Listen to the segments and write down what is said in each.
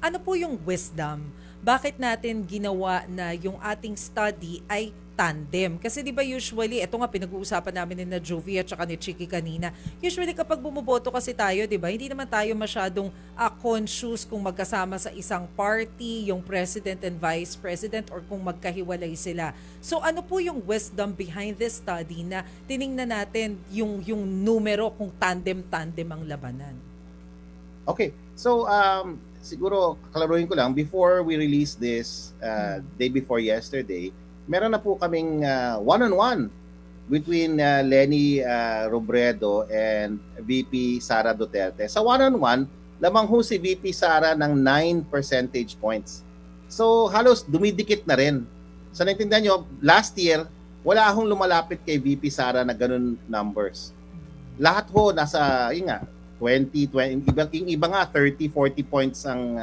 ano po yung wisdom? Bakit natin ginawa na yung ating study ay tandem? Kasi 'di ba usually, ito nga pinag-uusapan namin ni na Jovie at saka ni Chiki kanina. Usually kapag bumoboto kasi tayo, 'di ba? Hindi naman tayo masyadong conscious kung magkasama sa isang party, yung president and vice president or kung magkahiwalay sila. So ano po yung wisdom behind this study na tiningnan natin yung numero kung tandem-tandem ang labanan? Okay. So, siguro kalaruin ko lang, before we release this, day before yesterday, meron na po kaming one-on-one between Lenny Robredo and VP Sara Duterte. Sa one-on-one, lamang ho si VP Sara ng 9 percentage points. So, halos dumidikit na rin. So, naintindihan nyo, last year, wala akong lumalapit kay VP Sara na ganun numbers. Lahat ho nasa, yun nga, 20, yung iba nga 30, 40 points ang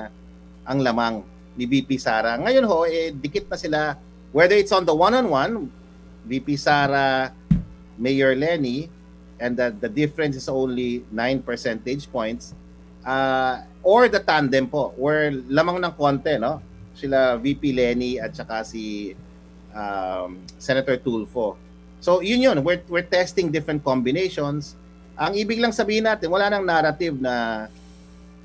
lamang ni VP Sara. Ngayon ho, dikit na sila, whether it's on the one-on-one, VP Sara, Mayor Lenny, and the difference is only 9 percentage points, or the tandem po, where lamang ng konti, no? Sila VP Lenny at saka si Senator Tulfo. So yun, we're testing different combinations. Ang ibig lang sabihin natin, wala nang narrative na,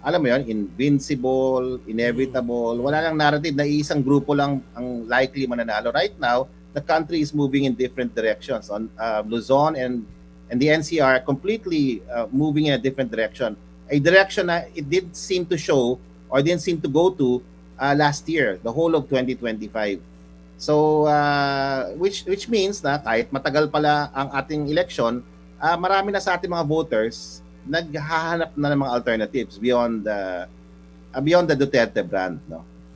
alam mo yun, invincible, inevitable. Wala nang narrative na isang grupo lang ang likely mananalo. Right now, the country is moving in different directions. On Luzon and the NCR completely moving in a different direction. A direction na it didn't seem to show or didn't seem to go to last year, the whole of 2025. So, which means na kahit matagal pala ang ating election, marami na sa ating mga voters naghahanap na ng mga alternatives beyond the Duterte brand, no?